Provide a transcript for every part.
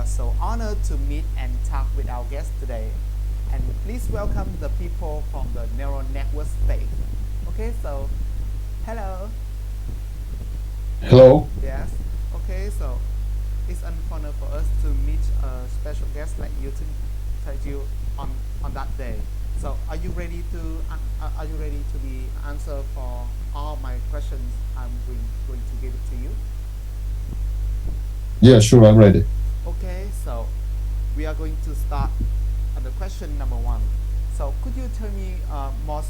so honored to meet and talk with our guest today. And please welcome the people from the Neuron network space. Okay, so hello. Hello. Yes. Okay, so it's an honor for us to meet a special guest like you to tell you on that day. So are you ready to be answer for all my questions? I'm going to give it to you. Yeah, sure, I'm ready. Okay, so we are going to start on the question number one. So could you tell me more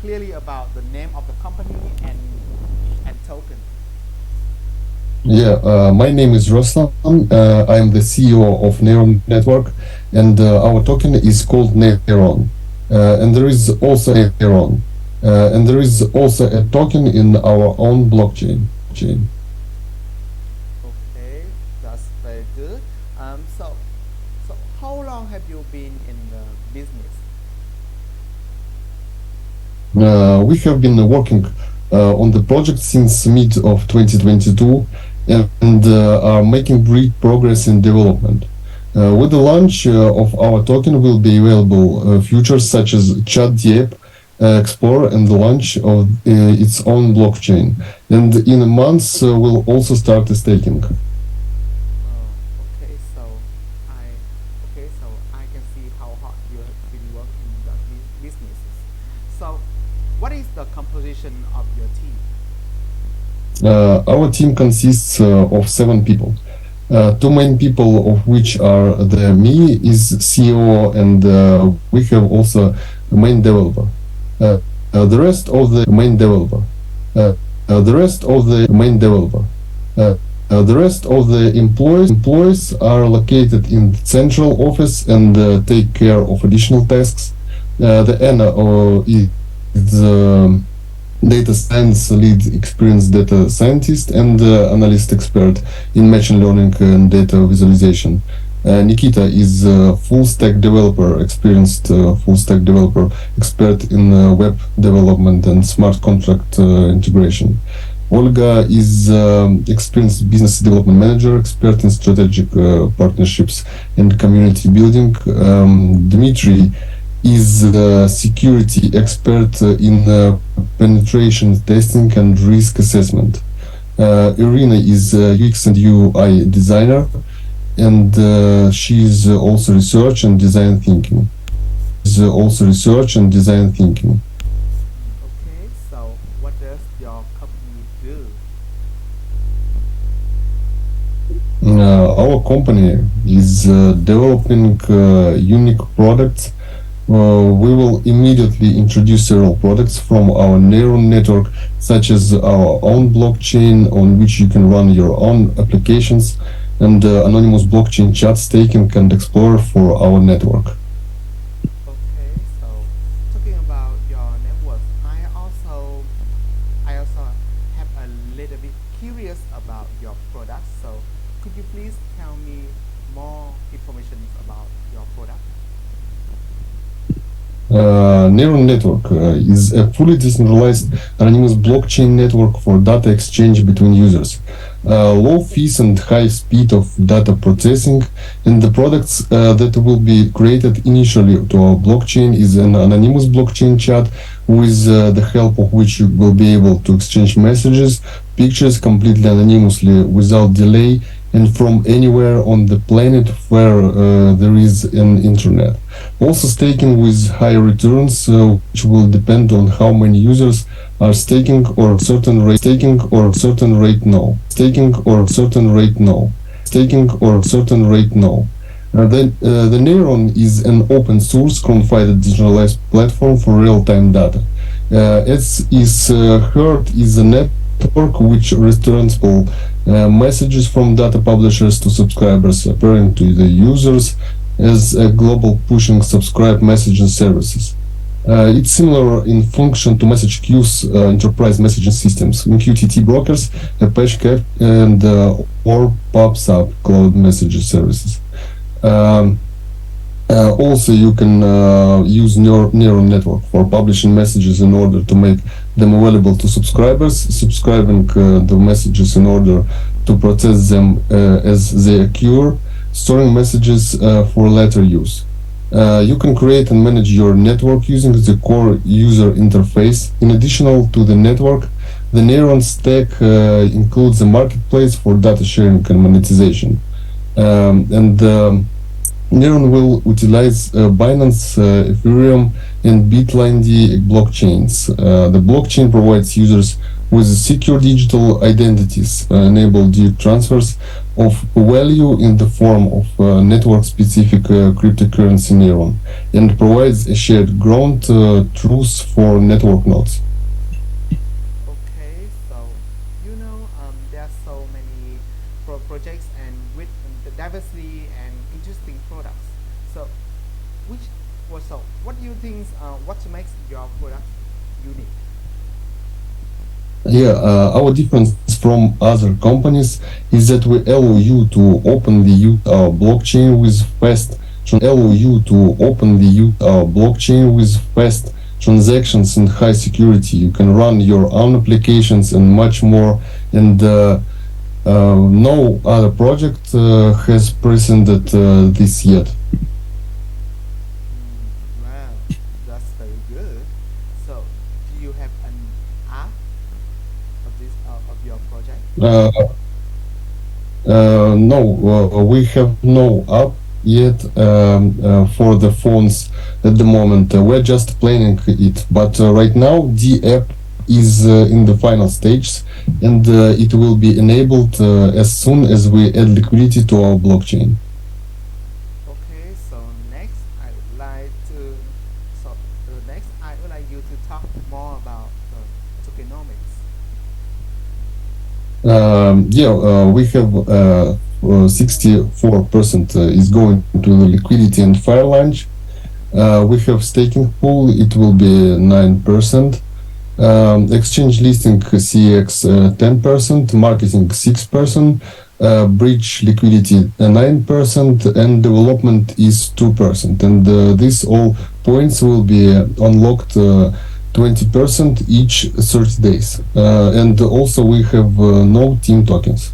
clearly about the name of the company and token? Yeah, my name is Ruslan. I'm the CEO of Neuron Network, and our token is called Neuron. And there is also a Neuron. And there is also a token in our own blockchain. Okay, that's very good. So how long have you been in the business? We have been working on the project since mid of 2022 and are making great progress in development. With the launch of our token will be available features such as ChatDApp, Explorer, and the launch of its own blockchain. And in a month, we'll also start the staking. Okay, so I I can see how hard you have been working in the businesses. So, what is the composition of your team? Our team consists of 7 people. Two main people of which are me is CEO and we have also a main developer. The rest of the main developer. The rest of the main developer. The rest of the employees are located in the central office and take care of additional tasks. The Anna is data science lead, experienced data scientist and analyst expert in machine learning and data visualization. Nikita is a full stack developer, experienced full stack developer, expert in web development and smart contract integration. Olga is experienced business development manager, expert in strategic partnerships and community building. Dmitry is a security expert in penetration testing and risk assessment. Irina is a UX and UI designer, and she is also research and design thinking. Okay, so what does your company do? Our company is developing unique products. We will immediately introduce several products from our Neuron network, such as our own blockchain on which you can run your own applications, and anonymous blockchain chat staking and explorer for our network. Okay, so talking about your network, I also have a little bit curious about your product. So could you please tell me more information about your product? Neuron network is a fully decentralized anonymous blockchain network for data exchange between users. Low fees and high speed of data processing, and the products that will be created initially to our blockchain is an anonymous blockchain chat with the help of which you will be able to exchange messages, pictures completely anonymously without delay and from anywhere on the planet where there is an internet. Also staking with high returns, which will depend on how many users are staking or certain rate no. The Neuron is an open source confided decentralized platform for real-time data. As is heard is a network which returns all messages from data publishers to subscribers appearing to the users as a global pushing subscribe messaging services. It's similar in function to message queues, enterprise messaging systems, MQTT brokers, Apache Cap, and or PubSub cloud messaging services. Also, you can use Neuron network for publishing messages in order to make them available to subscribers, subscribing the messages in order to process them as they occur, storing messages for later use. You can create and manage your network using the core user interface. In addition to the network, the Neuron stack includes a marketplace for data sharing and monetization. And Neuron will utilize Binance, Ethereum, and Bitline blockchains. The blockchain provides users with secure digital identities, enable direct transfers of value in the form of network-specific cryptocurrency Neuron, and provides a shared ground truth for network nodes. Okay, so there are so many projects and with the diversity and interesting products. So, which so what do you think? What makes your product unique? Yeah, our difference from other companies is that we allow you to openly use our blockchain with fast transactions and high security. You can run your own applications and much more. And no other project has presented this yet. Wow, that's very good. So, do you have an app of your project? Uh, no, we have no app yet for the phones at the moment. We're just planning it, but right now the app is in the final stages, and it will be enabled as soon as we add liquidity to our blockchain. Okay, so next I would like to so next I would like you to talk more about tokenomics. We have 64% is going to the liquidity and fire launch. We have staking pool, it will be 9%. Exchange listing CX 10%, marketing 6%, bridge liquidity 9%, and development is 2%. And these all points will be unlocked 20% each 30 days. And also we have no team tokens.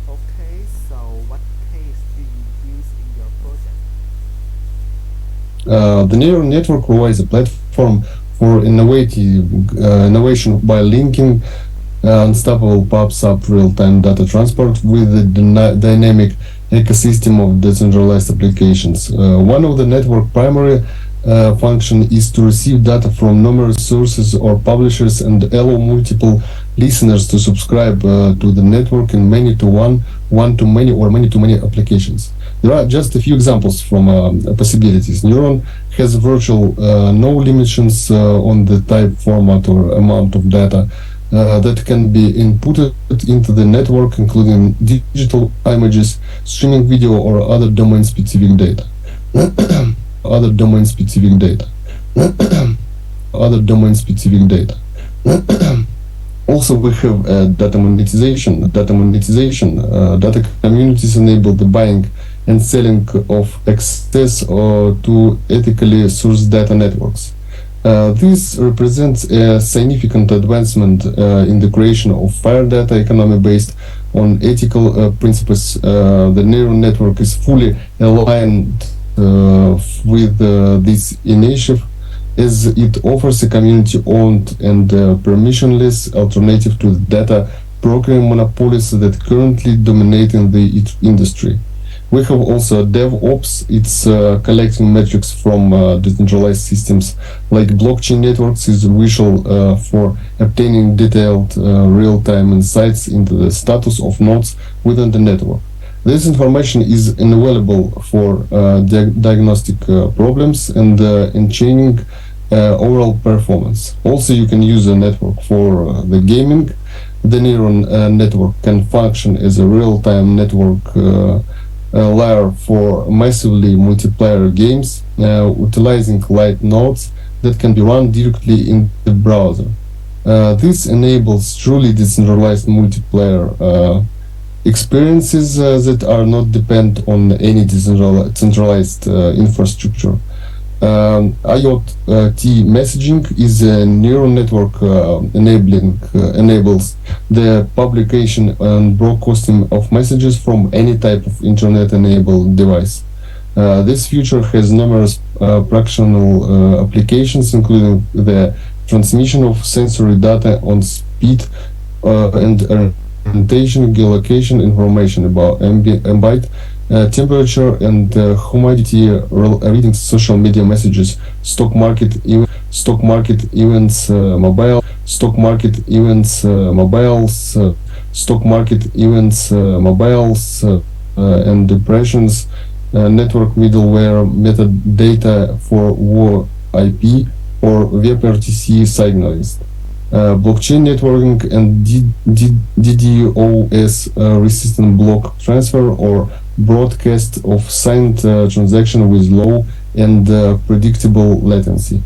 Okay, so what case do you use in your project? The Neuron network provides a platform for innovation by linking unstoppable pops-up real-time data transport with the dynamic ecosystem of decentralized applications. One of the network primary function is to receive data from numerous sources or publishers and allow multiple listeners to subscribe to the network in one-to-many or many-to-many applications. There are just a few examples from possibilities. Neuron has virtual no limitations on the type, format, or amount of data that can be inputted into the network, including digital images, streaming video, or other domain-specific data. other domain-specific data. other domain-specific data. Also, we have data monetization. Data communities enable the buying and selling of access to ethically sourced data networks. This represents a significant advancement in the creation of fair data economy based on ethical principles. The Neuron network is fully aligned with this initiative, as it offers a community-owned and permissionless alternative to the data brokering monopolies that currently dominate in the industry. We have also DevOps. It's collecting metrics from decentralized systems like blockchain networks is crucial for obtaining detailed real-time insights into the status of nodes within the network. This information is invaluable for diagnostic problems and chaining overall performance. Also, you can use a network for the gaming. The Neuron network can function as a real-time network layer for massively multiplayer games, utilizing light nodes that can be run directly in the browser. This enables truly decentralized multiplayer experiences that are not dependent on any centralized infrastructure. IoT messaging is a neural network enables the publication and broadcasting of messages from any type of internet-enabled device. This feature has numerous practical applications, including the transmission of sensory data on speed and orientation, geolocation information about ambient temperature and humidity, reading social media messages, stock market events, mobiles, stock market events, mobiles, and impressions, network middleware metadata for WoIP or WebRTC signals. Blockchain networking and DDoS resistant block transfer or broadcast of signed transaction with low and predictable latency.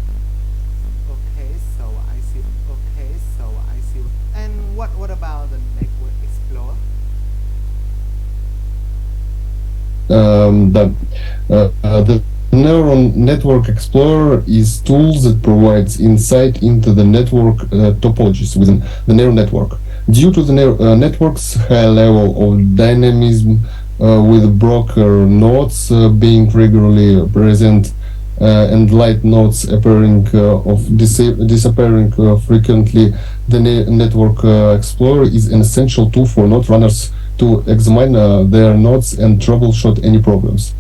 Okay, so I see. Okay, so I see. And what about the Network Explorer? The Neuron Network Explorer is tools that provides insight into the network topologies within the neural network. Due to the network's high level of dynamism, with broker nodes being regularly present and light nodes appearing disappearing frequently, the Network Explorer is an essential tool for node runners to examine their nodes and troubleshoot any problems.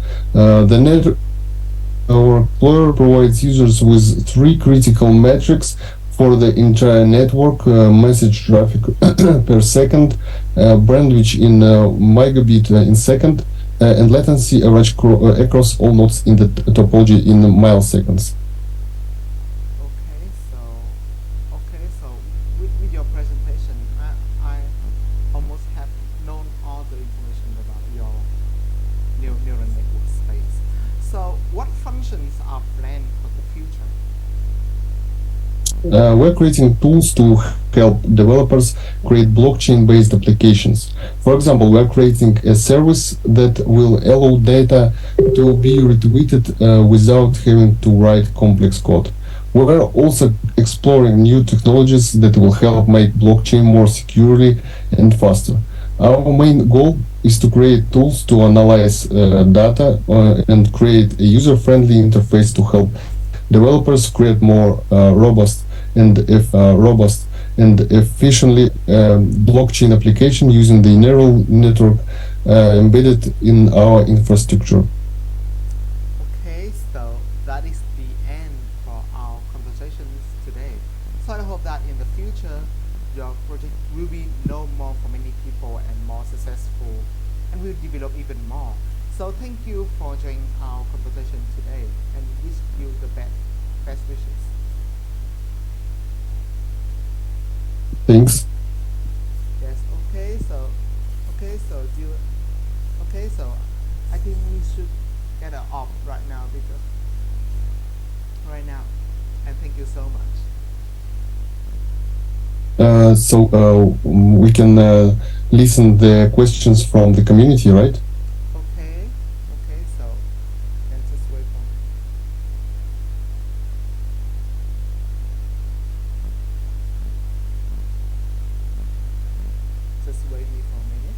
Our Explorer provides users with three critical metrics for the entire network: message traffic per second, bandwidth in megabit in second, and latency average across all nodes in the topology in milliseconds. Okay, so with your presentation, I almost have known all the information about your neural network space. So, what functions are planned for the future? We're creating tools to help developers create blockchain-based applications. For example, we're creating a service that will allow data to be retweeted without having to write complex code. We're also exploring new technologies that will help make blockchain more securely and faster. Our main goal is to create tools to analyze data and create a user-friendly interface to help developers create more robust and efficiently blockchain application using the neural network embedded in our infrastructure. Okay, so that is the end for our conversations today. So I hope that in the future, your project will be known more for many people and more successful, and will develop even more. So thank you for joining our conversation today, and wish you the best wishes. Thanks. Yes. So I think we should get off right now because right now, and thank you so much. We can listen the questions from the community, right? Okay. So then just wait for me. Just wait me for a minute.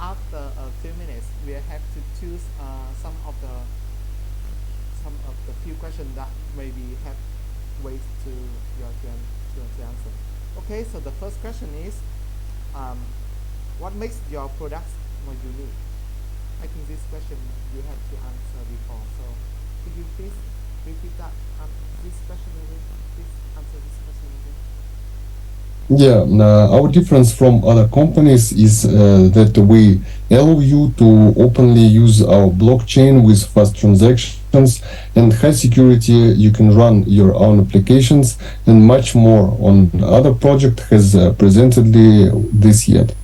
after a few minutes, we have to choose some of the few questions that maybe have ways to your to answer. Okay, so the first question is, um, what makes your products more unique? I think this question you have to answer before. So could you please repeat that this question again? Please answer this question again. Yeah, our difference from other companies is that we allow you to openly use our blockchain with fast transactions and high security. You can run your own applications and much more. On other project has presently this yet.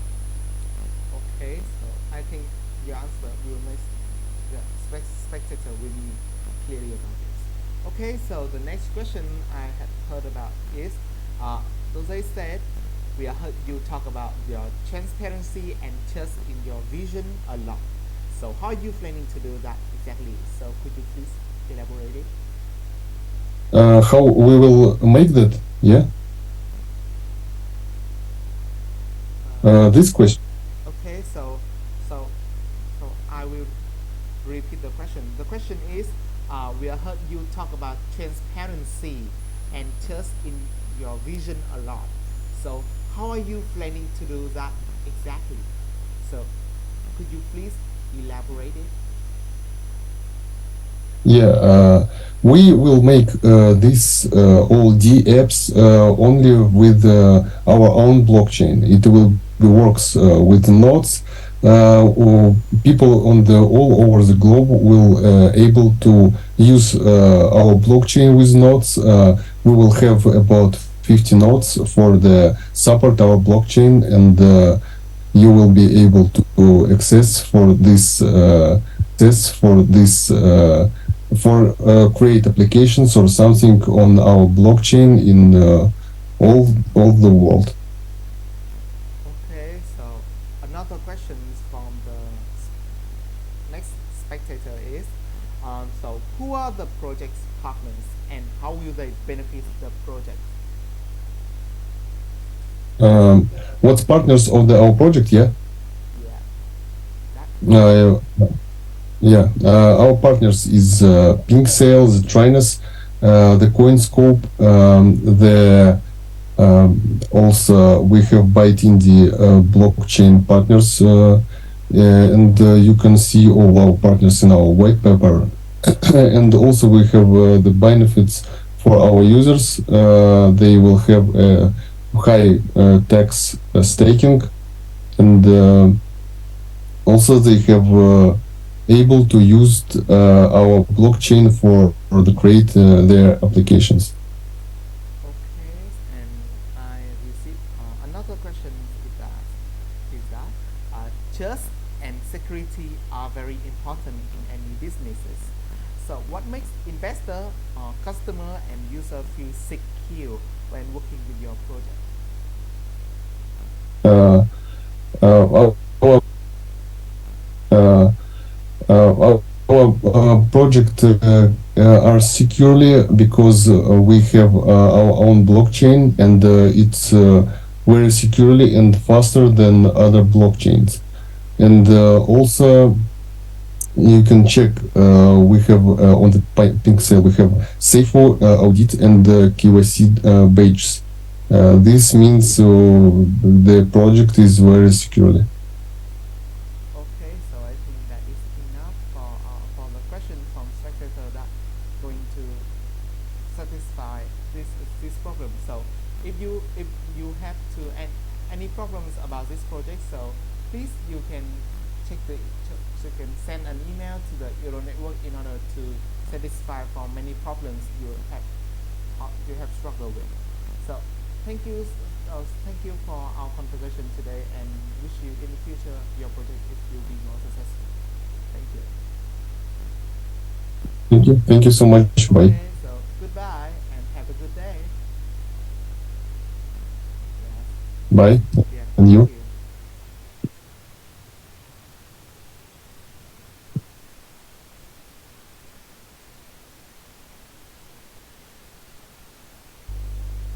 Okay, so I think your answer will make the spectator really clearly about this. Okay, so the next question I had heard about is, uh, they said we heard you talk about your transparency and trust in your vision a lot. So how are you planning to do that exactly? So could you please elaborate it? How we will make that? Yeah, Uh, this question. okay, so so I will repeat the question. The question is, we heard you talk about transparency and trust in your vision a lot. So how are you planning to do that exactly? So could you please elaborate it? Yeah, we will make these all D apps only with our own blockchain. It will be works with nodes. People on the all over the globe will able to use our blockchain with nodes. We will have about 50 nodes for the support our blockchain, and you will be able to access for this create applications or something on our blockchain in all the world. Okay, so another question from the next spectator is, so who are the project's partners and how will they benefit the project? What's partners of our project? Yeah. Yeah, that. uh, yeah, our partners is Pink Sales, Trinus, the CoinScope, the also we have Byte Indie blockchain partners, and you can see all our partners in our white paper. And also we have the benefits for our users. They will have a high tax staking, and also they have able to use our blockchain for the create their applications. Okay, and I received another question is that trust and security are very important in any businesses. So what makes investor, customer, and user feel secure when working with your project? Uh, our uh, our project are securely because we have our own blockchain, and it's very securely and faster than other blockchains. And also you can check we have on the Pixel we have safe audit and KYC badges. This means the project is very securely. Okay, so I think that is enough for the question from spectator that going to satisfy this problem. So if you have to any problems about this project, so please you can check the you can send an email to the Euro network in order to satisfy for many problems you have struggled with. So thank you for our conversation today, and wish you in the future your project will be more successful. Thank you. Thank you so much. Bye. Okay, so goodbye and have a good day. Bye. Yeah, And thank you. you.